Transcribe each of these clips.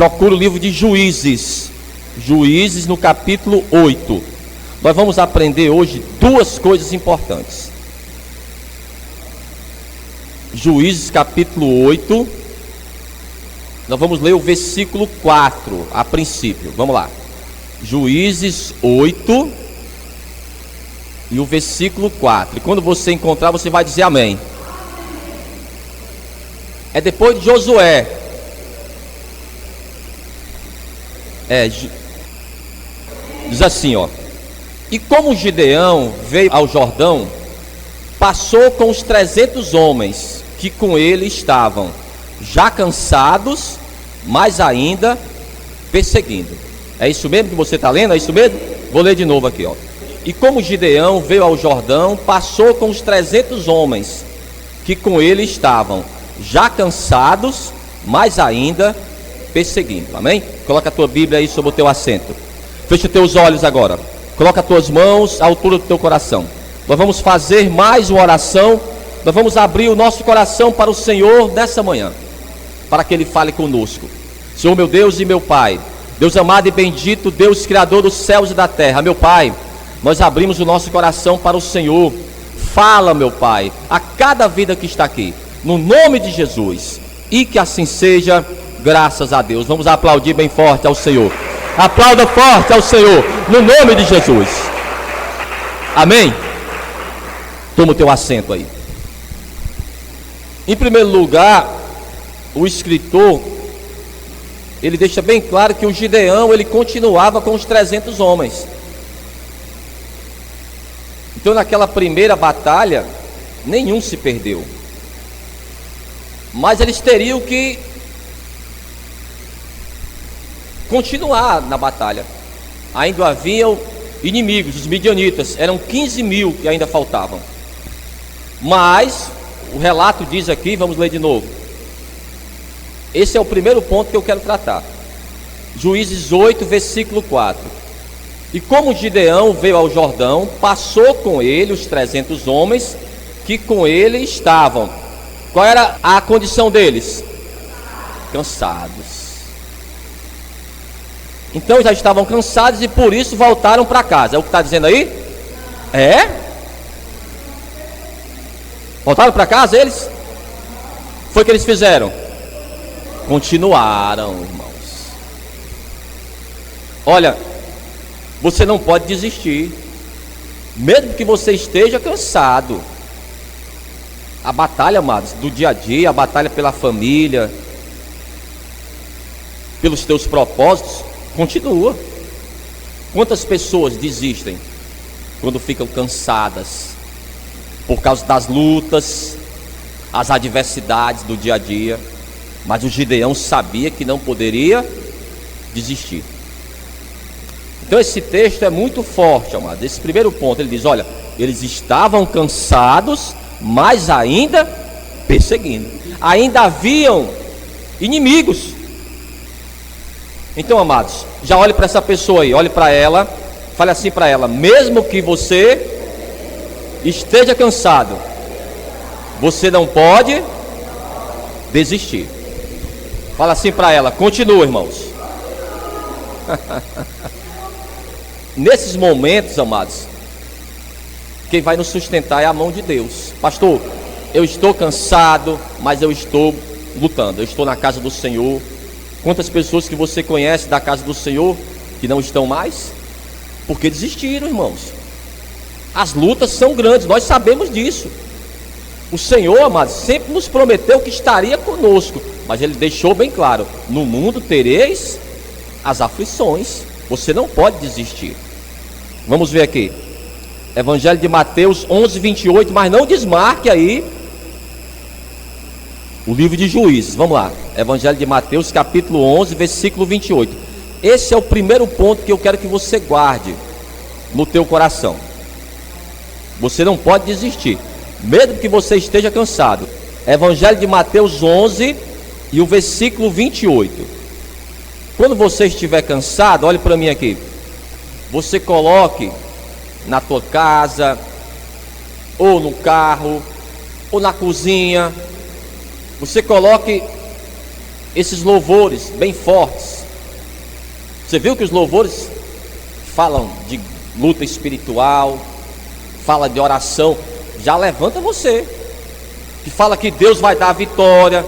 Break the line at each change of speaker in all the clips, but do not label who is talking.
Procura o livro de Juízes. Juízes no capítulo 8. Nós vamos aprender hoje duas coisas importantes. Juízes capítulo 8. Nós vamos ler o versículo 4 a princípio. Vamos lá. Juízes 8 e o versículo 4. E quando você encontrar, você vai dizer amém. É depois de Josué. Diz assim, ó. E como Gideão veio ao Jordão, passou com os 300 homens que com ele estavam, já cansados, mas ainda perseguindo. É isso mesmo que você está lendo? É isso mesmo? Vou ler de novo aqui, ó. E como Gideão veio ao Jordão, passou com os 300 homens que com ele estavam, já cansados, mas ainda perseguindo. Amém? Coloca a tua Bíblia aí sobre o teu assento. Fecha os teus olhos agora. Coloca as tuas mãos à altura do teu coração. Nós vamos fazer mais uma oração. Nós vamos abrir o nosso coração para o Senhor nessa manhã, para que Ele fale conosco. Senhor meu Deus e meu Pai, Deus amado e bendito, Deus Criador dos céus e da terra, meu Pai, nós abrimos o nosso coração para o Senhor. Fala, meu Pai, a cada vida que está aqui, no nome de Jesus, e que assim seja, graças a Deus. Vamos aplaudir bem forte ao Senhor. Aplauda forte ao Senhor, no nome de Jesus. Amém? Toma o teu assento aí. Em primeiro lugar, o escritor, ele deixa bem claro que o Gideão, ele continuava com os 300 homens. Então naquela primeira batalha, nenhum se perdeu. Mas eles teriam que continuar na batalha. Ainda haviam inimigos, os midianitas, eram 15 mil que ainda faltavam. Mas o relato diz aqui, vamos ler de novo. Esse é o primeiro ponto que eu quero tratar. Juízes 8, versículo 4. E como Gideão veio ao Jordão, passou com ele os 300 homens que com ele estavam. Qual era a condição deles? Cansados. Então já estavam cansados e por isso voltaram para casa. É o que está dizendo aí? É? Voltaram para casa eles? Foi o que eles fizeram? Continuaram, irmãos. Olha, você não pode desistir, mesmo que você esteja cansado. A batalha, amados, do dia a dia, a batalha pela família, pelos teus propósitos, continua. Quantas pessoas desistem quando ficam cansadas por causa das lutas, as adversidades do dia a dia? Mas o Gideão sabia que não poderia desistir. Então esse texto é muito forte, amado. Esse primeiro ponto, ele diz, olha, eles estavam cansados, mas ainda perseguindo. Ainda haviam inimigos. Então, amados, já olhe para essa pessoa aí, olhe para ela, fale assim para ela: mesmo que você esteja cansado, você não pode desistir. Fala assim para ela, continua, irmãos. Nesses momentos, amados, quem vai nos sustentar é a mão de Deus. Pastor, eu estou cansado, mas eu estou lutando, eu estou na casa do Senhor. Quantas pessoas que você conhece da casa do Senhor que não estão mais? Porque desistiram, irmãos. As lutas são grandes, nós sabemos disso. O Senhor, amados, sempre nos prometeu que estaria conosco, mas Ele deixou bem claro: no mundo tereis as aflições. Você não pode desistir. Vamos ver aqui, Evangelho de Mateus 11, 28, mas não desmarque aí o livro de Juízes. Vamos lá, Evangelho de Mateus capítulo 11, versículo 28. Esse é o primeiro ponto que eu quero que você guarde no teu coração. Você não pode desistir, mesmo que você esteja cansado. Evangelho de Mateus 11 e o versículo 28. Quando você estiver cansado, olhe para mim aqui. Você coloque na tua casa, ou no carro, ou na cozinha. Você coloque esses louvores bem fortes. Você viu que os louvores falam de luta espiritual, fala de oração, já levanta você, que fala que Deus vai dar a vitória,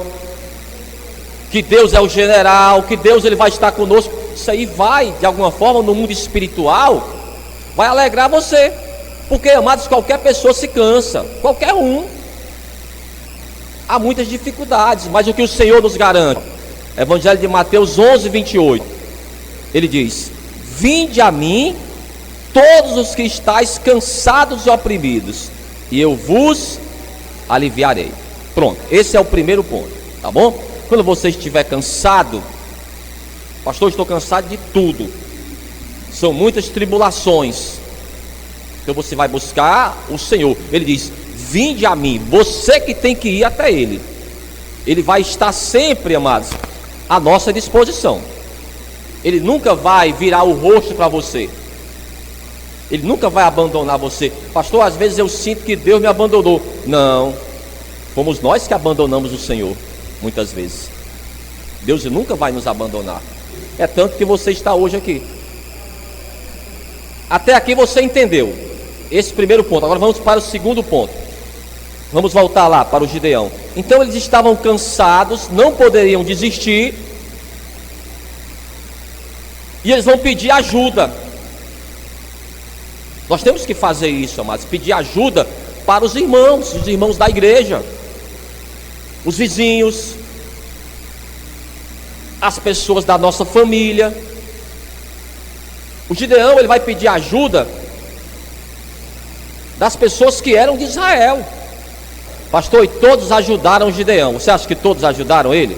que Deus é o general, que Deus ele vai estar conosco. Isso aí vai, de alguma forma, no mundo espiritual, vai alegrar você, porque, amados, qualquer pessoa se cansa, qualquer um. Há muitas dificuldades, mas o que o Senhor nos garante? Evangelho de Mateus 11, 28. Ele diz: vinde a mim, todos os que estáis cansados e oprimidos, e eu vos aliviarei. Pronto, esse é o primeiro ponto, tá bom? Quando você estiver cansado, pastor, estou cansado de tudo, são muitas tribulações, então você vai buscar o Senhor. Ele diz: vinde a mim, você que tem que ir até Ele. Ele vai estar sempre, amados, à nossa disposição. Ele nunca vai virar o rosto para você, Ele nunca vai abandonar você. Pastor, às vezes eu sinto que Deus me abandonou. Não, fomos nós que abandonamos o Senhor, muitas vezes. Deus nunca vai nos abandonar. É tanto que você está hoje aqui. Até aqui você entendeu esse primeiro ponto. Agora vamos para o segundo ponto. Vamos voltar lá para o Gideão. Então eles estavam cansados, não poderiam desistir, e eles vão pedir ajuda. Nós temos que fazer isso, amados, pedir ajuda para os irmãos da igreja, os vizinhos, as pessoas da nossa família. O Gideão, ele vai pedir ajuda das pessoas que eram de Israel. Pastor, e todos ajudaram o Gideão. Você acha que todos ajudaram ele?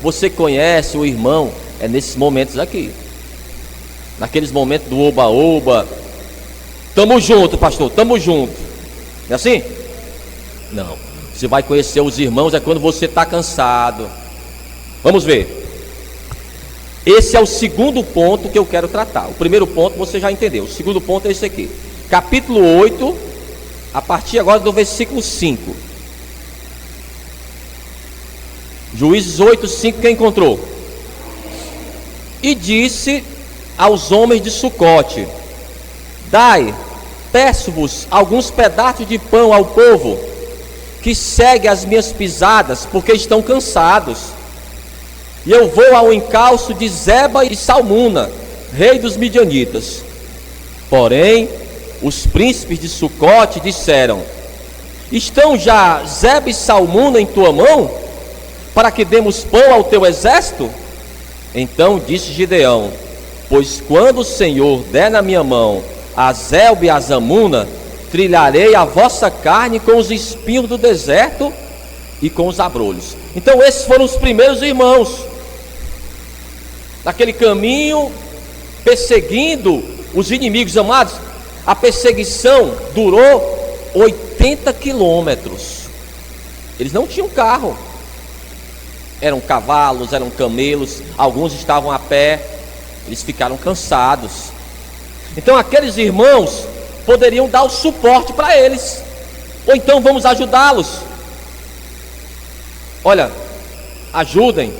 Você conhece o irmão, é nesses momentos aqui, naqueles momentos do oba-oba. Tamo junto, pastor, tamo junto. Não é assim? Não, você vai conhecer os irmãos é quando você está cansado. Vamos ver. Esse é o segundo ponto que eu quero tratar. O primeiro ponto você já entendeu, o segundo ponto é esse aqui. Capítulo 8, a partir agora do versículo 5. Juízes 8, 5, quem encontrou? E disse aos homens de Sucote: dai, peço-vos, alguns pedaços de pão ao povo, que segue as minhas pisadas, porque estão cansados. E eu vou ao encalço de Zeba e Salmuna, rei dos midianitas. Porém, os príncipes de Sucote disseram: estão já Zeba e Salmuna em tua mão, para que demos pão ao teu exército? Então disse Gideão: pois quando o Senhor der na minha mão a Zeba e a Salmuna, trilharei a vossa carne com os espinhos do deserto e com os abrolhos. Então esses foram os primeiros irmãos, naquele caminho, perseguindo os inimigos. Amados, a perseguição durou 80 quilômetros. Eles não tinham carro, eram cavalos, eram camelos, alguns estavam a pé. Eles ficaram cansados. Então aqueles irmãos poderiam dar o suporte para eles, ou então vamos ajudá-los. Olha, ajudem,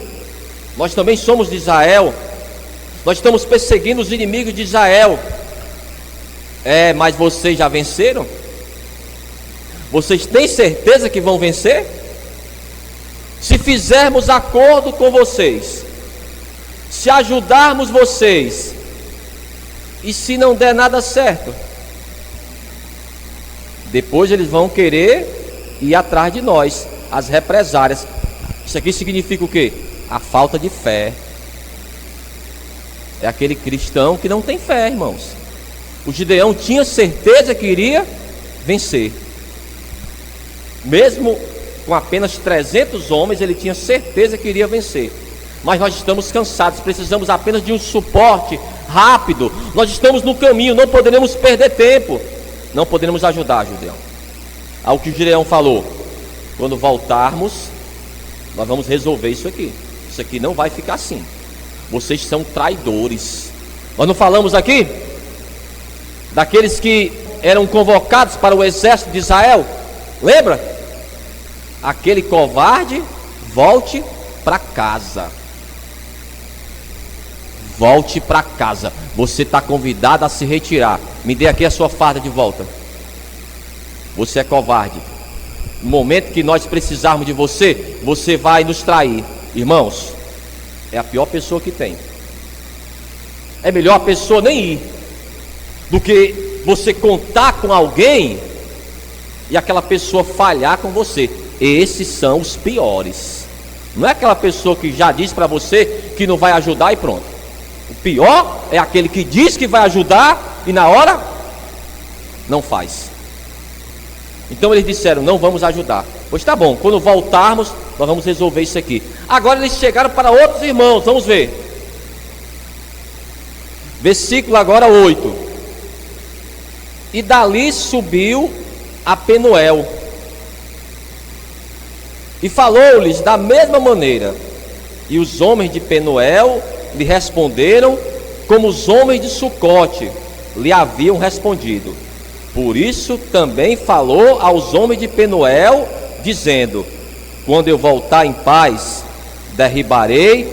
nós também somos de Israel, nós estamos perseguindo os inimigos de Israel. Mas vocês já venceram? Vocês têm certeza que vão vencer? Se fizermos acordo com vocês, se ajudarmos vocês, e se não der nada certo, depois eles vão querer ir atrás de nós, as represárias. Isso aqui significa o quê? A falta de fé. É aquele cristão que não tem fé, irmãos. O Gideão tinha certeza que iria vencer, mesmo com apenas 300 homens, ele tinha certeza que iria vencer. Mas nós estamos cansados, precisamos apenas de um suporte rápido. Nós estamos no caminho, não poderemos perder tempo, não poderemos ajudar Gideão. Ao que o Gideão falou: quando voltarmos, nós vamos resolver isso aqui. Isso aqui não vai ficar assim. Vocês são traidores. Nós não falamos aqui daqueles que eram convocados para o exército de Israel? Lembra? aquele covarde, volte para casa. Volte para casa. Você está convidado a se retirar. Me dê aqui a sua farda de volta. Você é covarde. No momento que nós precisarmos de você, você vai nos trair. Irmãos, é a pior pessoa que tem. É melhor a pessoa nem ir do que você contar com alguém e aquela pessoa falhar com você. Esses são os piores. Não é aquela pessoa que já diz para você que não vai ajudar e pronto. O pior é aquele que diz que vai ajudar e na hora não faz. Então eles disseram: não vamos ajudar. Pois tá bom, quando voltarmos nós vamos resolver isso aqui. Agora eles chegaram para outros irmãos, vamos ver. Versículo agora 8. E dali subiu a Penuel e falou-lhes da mesma maneira. E os homens de Penuel lhe responderam como os homens de Sucote lhe haviam respondido. Por isso também falou aos homens de Penuel, dizendo: quando eu voltar em paz, derribarei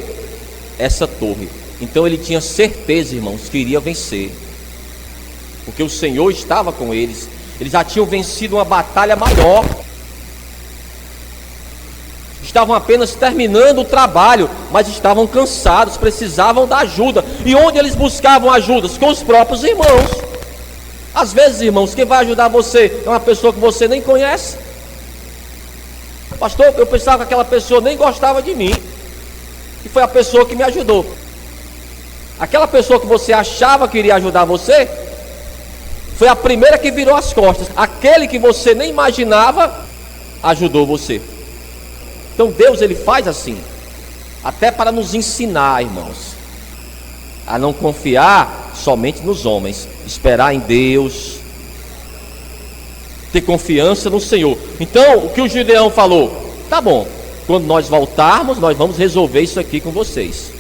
essa torre. Então ele tinha certeza, irmãos, que iria vencer, porque o Senhor estava com eles. Eles já tinham vencido uma batalha maior. Estavam apenas terminando o trabalho, mas estavam cansados, precisavam da ajuda. E onde eles buscavam ajuda? Com os próprios irmãos. Às vezes, irmãos, quem vai ajudar você é uma pessoa que você nem conhece. Pastor, eu pensava que aquela pessoa nem gostava de mim, e foi a pessoa que me ajudou. Aquela pessoa que você achava que iria ajudar você foi a primeira que virou as costas. Aquele que você nem imaginava ajudou você. Então Deus, ele faz assim, até para nos ensinar, irmãos, a não confiar somente nos homens, esperar em Deus, ter confiança no Senhor. Então o que o Gideão falou: tá bom, quando nós voltarmos nós vamos resolver isso aqui com vocês.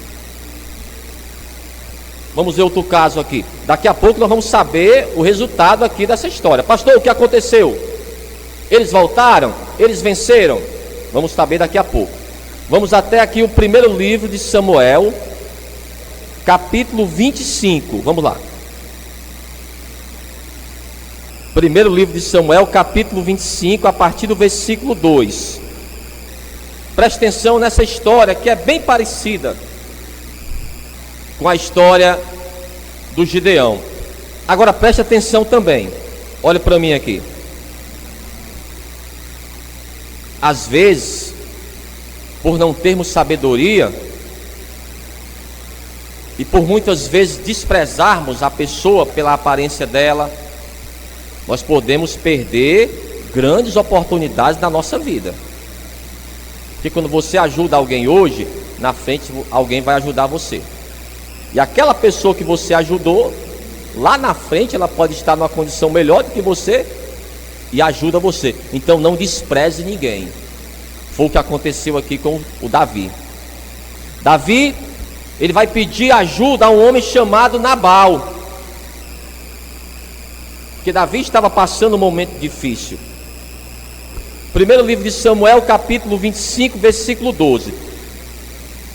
Vamos ver outro caso aqui. Daqui a pouco nós vamos saber o resultado aqui dessa história. Pastor, o que aconteceu? Eles voltaram? Eles venceram? Vamos saber daqui a pouco. Vamos até aqui o primeiro livro de Samuel, capítulo 25. Vamos lá. Primeiro livro de Samuel, capítulo 25, a partir do versículo 2. Preste atenção nessa história que é bem parecida com a história do Gideão. Agora preste atenção também. Olha para mim aqui. Às vezes, por não termos sabedoria e por muitas vezes desprezarmos a pessoa pela aparência dela, nós podemos perder grandes oportunidades na nossa vida. Porque quando você ajuda alguém hoje, na frente alguém vai ajudar você. E aquela pessoa que você ajudou, lá na frente ela pode estar numa condição melhor do que você e ajuda você. Então não despreze ninguém. Foi o que aconteceu aqui com o Davi. Davi, ele vai pedir ajuda a um homem chamado Nabal, porque Davi estava passando um momento difícil. Primeiro livro de Samuel, capítulo 25, versículo 12.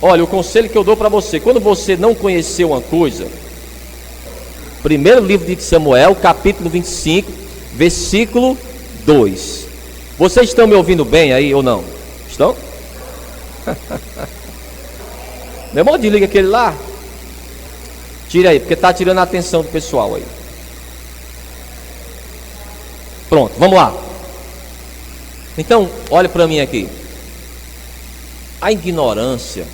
Olha, o conselho que eu dou para você: quando você não conhecer uma coisa, primeiro livro de Samuel, capítulo 25, versículo 2. Vocês estão me ouvindo bem aí ou não? Estão? Meu irmão, desliga aquele lá. Tira aí, porque está tirando a atenção do pessoal aí. Pronto, vamos lá. Então, olha para mim aqui. A ignorância,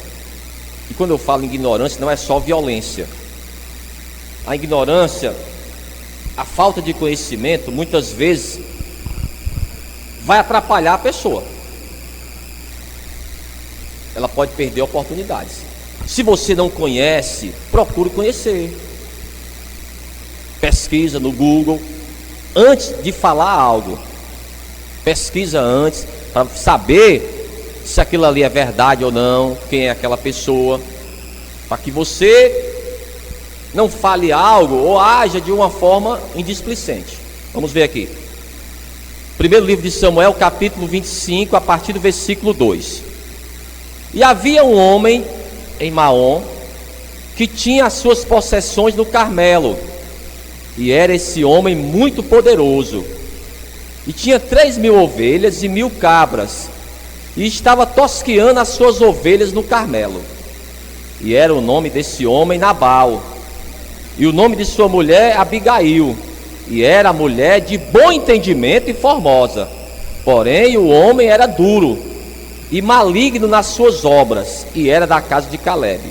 e quando eu falo ignorância, não é só violência. A ignorância, a falta de conhecimento, muitas vezes vai atrapalhar a pessoa. Ela pode perder oportunidades. Se você não conhece, procure conhecer. Pesquisa no Google antes de falar algo. Pesquisa antes para saber se aquilo ali é verdade ou não, quem é aquela pessoa, para que você não fale algo ou haja de uma forma indisplicente. Vamos ver aqui. Primeiro livro de Samuel, capítulo 25, a partir do versículo 2. E havia um homem em Maom que tinha as suas possessões no Carmelo, e era esse homem muito poderoso, e tinha 3.000 ovelhas e 1.000 cabras, e estava tosqueando as suas ovelhas no Carmelo. E era o nome desse homem Nabal, e o nome de sua mulher Abigail, e era mulher de bom entendimento e formosa. Porém o homem era duro e maligno nas suas obras, e era da casa de Caleb.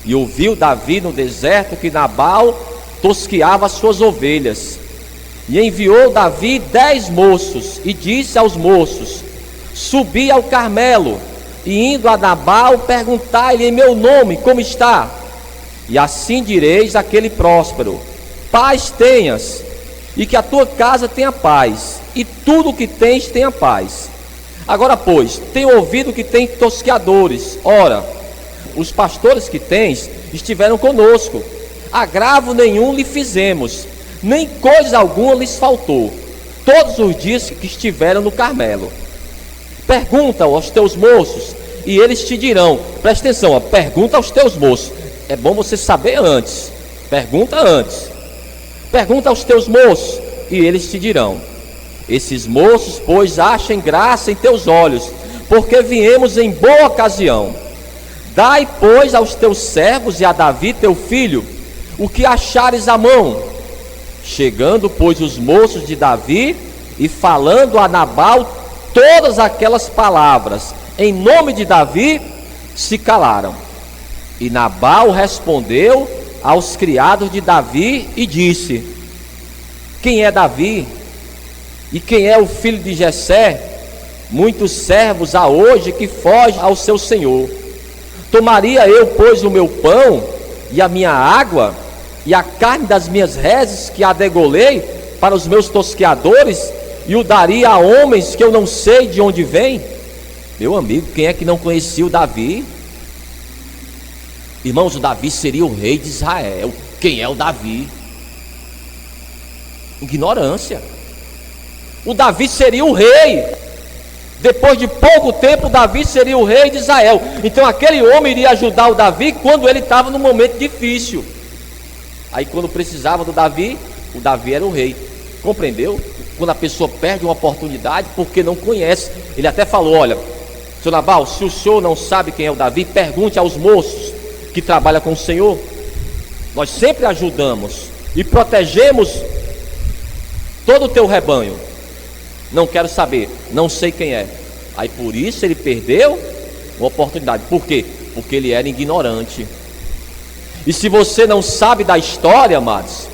E ouviu Davi no deserto que Nabal tosqueava as suas ovelhas, e enviou Davi 10 moços, e disse aos moços: subi ao Carmelo, e indo a Nabal, perguntai-lhe em meu nome como está, e assim direis àquele próspero: paz tenhas, e que a tua casa tenha paz, e tudo o que tens tenha paz. Agora pois, tenho ouvido que tem tosqueadores. Ora, os pastores que tens estiveram conosco, agravo nenhum lhe fizemos, nem coisa alguma lhes faltou, todos os dias que estiveram no Carmelo. Pergunta aos teus moços, e eles te dirão. Presta atenção, ó, pergunta aos teus moços. É bom você saber antes. Pergunta antes. Pergunta aos teus moços, e eles te dirão. Esses moços, pois, achem graça em teus olhos, porque viemos em boa ocasião. Dai, pois, aos teus servos e a Davi teu filho o que achares à mão. Chegando, pois, os moços de Davi e falando a Nabal todas aquelas palavras em nome de Davi, se calaram. E Nabal respondeu aos criados de Davi e disse: quem é Davi? E quem é o filho de Jessé? Muitos servos há hoje que fogem ao seu senhor. Tomaria eu, pois, o meu pão e a minha água e a carne das minhas reses que a degolei para os meus tosqueadores, e o daria a homens que eu não sei de onde vêm? Meu amigo, quem é que não conhecia o Davi? Irmãos, o Davi seria o rei de Israel. Quem é o Davi? Ignorância. O Davi seria o rei. Depois de pouco tempo, Davi seria o rei de Israel. Então aquele homem iria ajudar o Davi quando ele estava num momento difícil. Aí quando precisava do Davi, o Davi era o rei. Compreendeu? Quando a pessoa perde uma oportunidade porque não conhece. Ele até falou: olha, seu Nabal, se o senhor não sabe quem é o Davi, pergunte aos moços que trabalham com o Senhor. Nós sempre ajudamos e protegemos todo o teu rebanho. Não quero saber, não sei quem é. Aí por isso ele perdeu uma oportunidade. Por quê? Porque ele era ignorante. E se você não sabe da história, amados,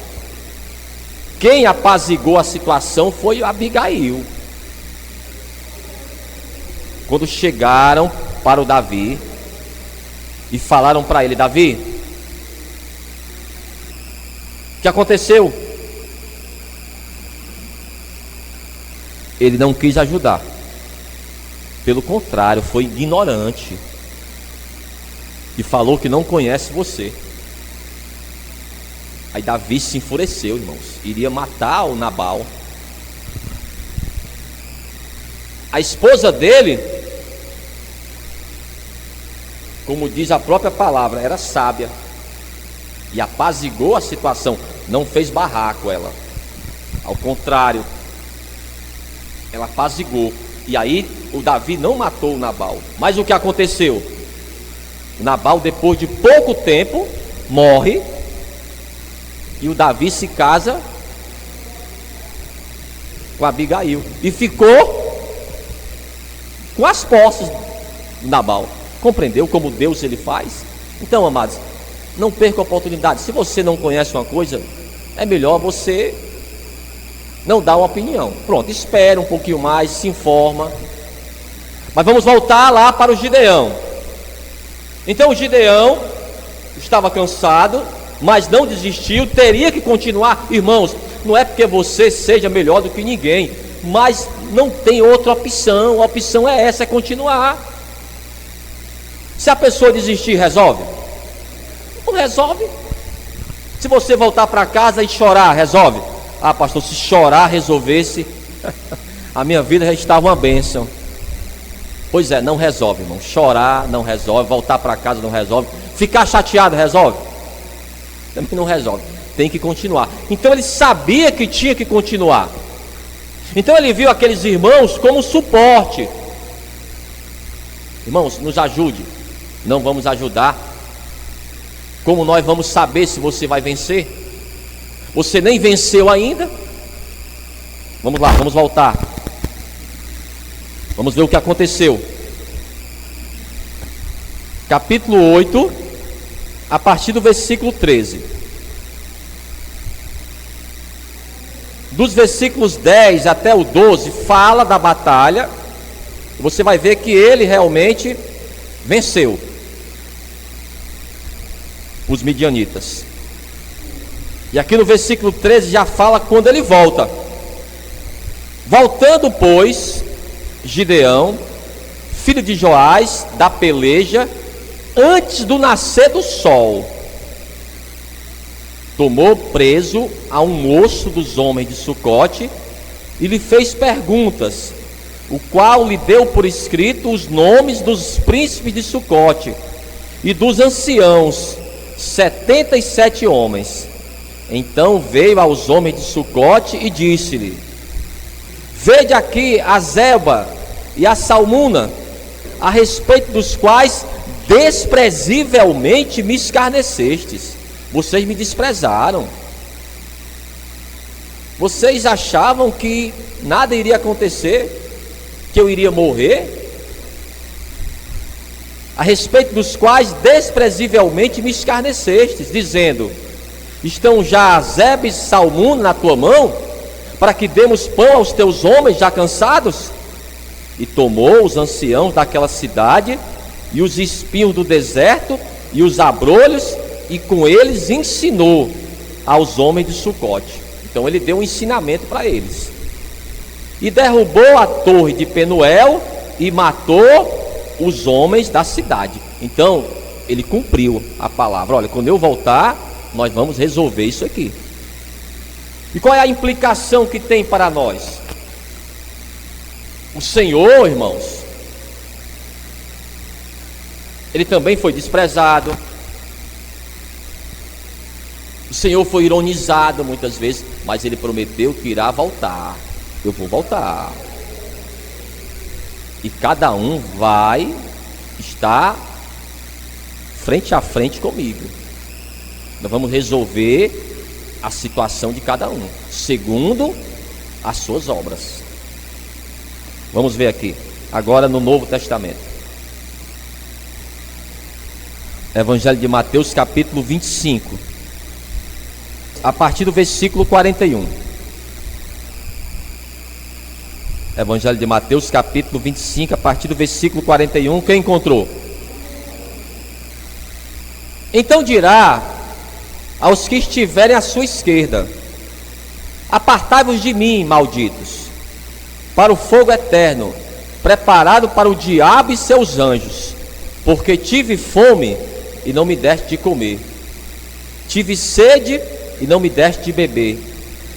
quem apaziguou a situação foi Abigail. Quando chegaram para o Davi e falaram para ele: Davi, o que aconteceu? Ele não quis ajudar. Pelo contrário, foi ignorante. E falou que não conhece você. Aí Davi se enfureceu, irmãos. Iria matar o Nabal. A esposa dele, como diz a própria palavra, era sábia. E apaziguou a situação. Não fez barraco ela. Ao contrário, ela apaziguou. E aí o Davi não matou o Nabal. Mas o que aconteceu? O Nabal, depois de pouco tempo, morre. E o Davi se casa com Abigail. E ficou com as posses de Nabal. Compreendeu como Deus ele faz? Então, amados, não perca a oportunidade. Se você não conhece uma coisa, é melhor você não dar uma opinião. Pronto, espera um pouquinho mais, se informa. Mas vamos voltar lá para o Gideão. Então o Gideão estava cansado, mas não desistiu, teria que continuar. Irmãos, não é porque você seja melhor do que ninguém, mas não tem outra opção. A opção é essa, é continuar. Se a pessoa desistir, resolve? Não resolve. Se você voltar para casa e chorar, resolve? Ah, pastor, se chorar resolvesse, a minha vida já estava uma bênção. Pois é, não resolve, irmão. Chorar não resolve, voltar para casa não resolve, ficar chateado resolve? Também não resolve. Tem que continuar. Então ele sabia que tinha que continuar. Então ele viu aqueles irmãos como suporte. Irmãos, nos ajude. Não vamos ajudar. Como nós vamos saber se você vai vencer? Você nem venceu ainda. Vamos lá, vamos voltar. Vamos ver o que aconteceu. Capítulo 8, a partir do versículo 13. Dos versículos 10 até o 12, fala da batalha. Você vai ver que ele realmente venceu os midianitas. E aqui no versículo 13 já fala quando ele volta. Voltando, pois, Gideão, filho de Joás, da peleja, antes do nascer do sol, tomou preso a um moço dos homens de Sucote e lhe fez perguntas, o qual lhe deu por escrito os nomes dos príncipes de Sucote e dos anciãos, 77 homens. Então veio aos homens de Sucote e disse-lhe: vede aqui a Zeba e a Salmuna, a respeito dos quais desprezivelmente me escarnecestes. Vocês me desprezaram. Vocês achavam que nada iria acontecer, que eu iria morrer, a respeito dos quais desprezivelmente me escarnecestes, dizendo: estão já Zeba e Salmuna na tua mão, para que demos pão aos teus homens já cansados? E tomou os anciãos daquela cidade, e os espinhos do deserto, e os abrolhos, e com eles ensinou aos homens de Sucote. Então ele deu um ensinamento para eles. E derrubou a torre de Penuel e matou os homens da cidade. Então ele cumpriu a palavra. Olha, quando eu voltar, nós vamos resolver isso aqui. E qual é a implicação que tem para nós? O Senhor, irmãos, ele também foi desprezado. O Senhor foi ironizado muitas vezes, mas ele prometeu que irá voltar. Eu vou voltar. E cada um vai estar frente a frente comigo. Nós vamos resolver a situação de cada um, segundo as suas obras. Vamos ver aqui, agora no Novo Testamento. Evangelho de Mateus, capítulo 25. A partir do versículo 41. Evangelho de Mateus, capítulo 25, a partir do versículo 41. Quem encontrou? Então dirá aos que estiverem à sua esquerda: apartai-vos de mim, malditos, para o fogo eterno, preparado para o diabo e seus anjos. Porque tive fome e não me deste de comer, tive sede e não me deste de beber,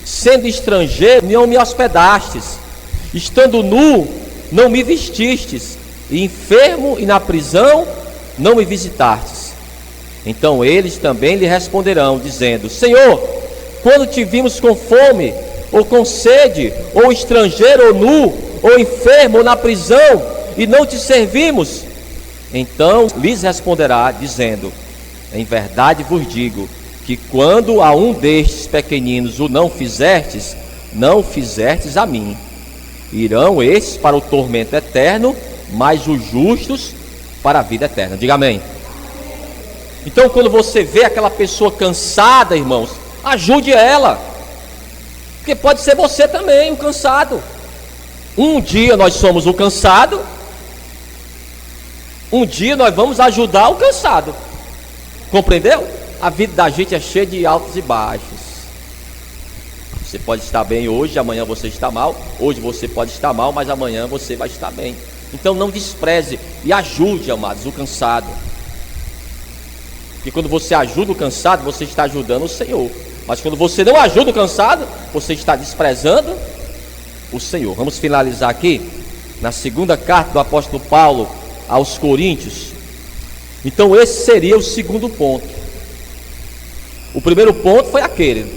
sendo estrangeiro não me hospedastes, estando nu não me vestistes, e enfermo e na prisão não me visitastes. Então eles também lhe responderão, dizendo: Senhor, quando te vimos com fome, ou com sede, ou estrangeiro, ou nu, ou enfermo, ou na prisão, e não te servimos? Então lhes responderá, dizendo: em verdade vos digo, que quando a um destes pequeninos o não fizertes, não fizertes a mim. Irão estes para o tormento eterno, mas os justos para a vida eterna. Diga amém. Então, quando você vê aquela pessoa cansada, irmãos, ajude ela, porque pode ser você também, o cansado. Um dia nós somos o cansado, um dia nós vamos ajudar o cansado. Compreendeu? A vida da gente é cheia de altos e baixos. Você pode estar bem hoje, amanhã você está mal. Hoje você pode estar mal, mas amanhã você vai estar bem. Então não despreze e ajude, amados, o cansado. Porque quando você ajuda o cansado, você está ajudando o Senhor. Mas quando você não ajuda o cansado, você está desprezando o Senhor. Vamos finalizar aqui na segunda carta do apóstolo Paulo aos Coríntios. Então esse seria o segundo ponto. O primeiro ponto foi aquele: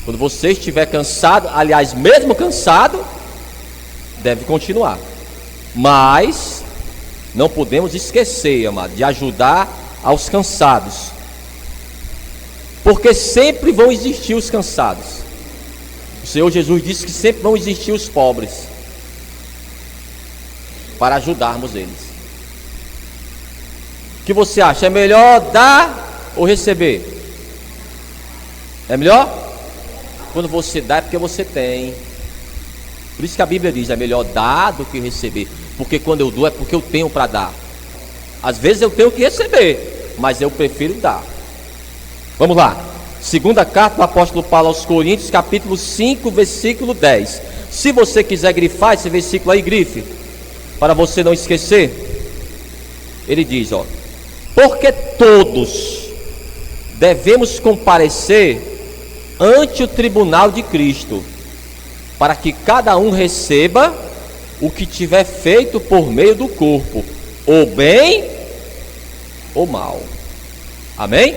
quando você estiver cansado, aliás, mesmo cansado, deve continuar. Mas não podemos esquecer, amado, de ajudar aos cansados, porque sempre vão existir os cansados. O Senhor Jesus disse que sempre vão existir os pobres, para ajudarmos eles. O que você acha? É melhor dar ou receber? É melhor? Quando você dá é porque você tem. Por isso que a Bíblia diz: é melhor dar do que receber. Porque quando eu dou é porque eu tenho para dar. Às vezes eu tenho que receber, mas eu prefiro dar. Vamos lá. Segunda carta do apóstolo Paulo aos Coríntios, capítulo 5, versículo 10. Se você quiser grifar esse versículo aí, grife, para você não esquecer. Ele diz, ó: porque todos devemos comparecer ante o tribunal de Cristo, para que cada um receba o que tiver feito por meio do corpo, ou bem ou mal. Amém?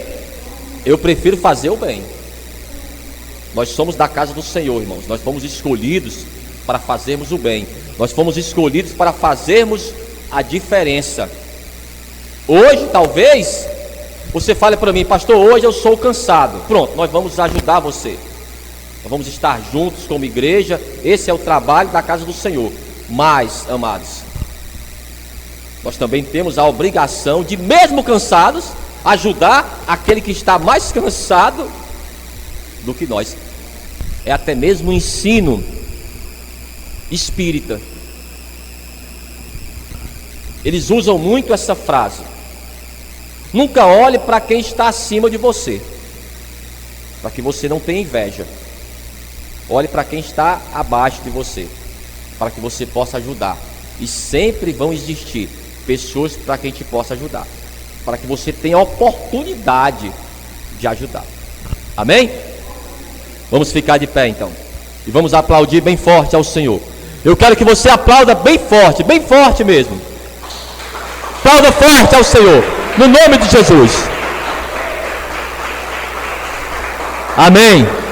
Eu prefiro fazer o bem. Nós somos da casa do Senhor, irmãos. Nós fomos escolhidos para fazermos o bem. Nós fomos escolhidos para fazermos a diferença. Hoje, talvez, você fale para mim: pastor, hoje eu sou cansado. Pronto, nós vamos ajudar você. Nós vamos estar juntos como igreja. Esse é o trabalho da casa do Senhor. Mas, amados, nós também temos a obrigação de, mesmo cansados, ajudar aquele que está mais cansado do que nós. É até mesmo um ensino espírita. Eles usam muito essa frase: nunca olhe para quem está acima de você, para que você não tenha inveja. Olhe para quem está abaixo de você, para que você possa ajudar. E sempre vão existir pessoas para quem te possa ajudar, para que você tenha a oportunidade de ajudar. Amém? Vamos ficar de pé então, e vamos aplaudir bem forte ao Senhor. Eu quero que você aplauda bem forte mesmo. Aplauda forte ao Senhor, no nome de Jesus. Amém.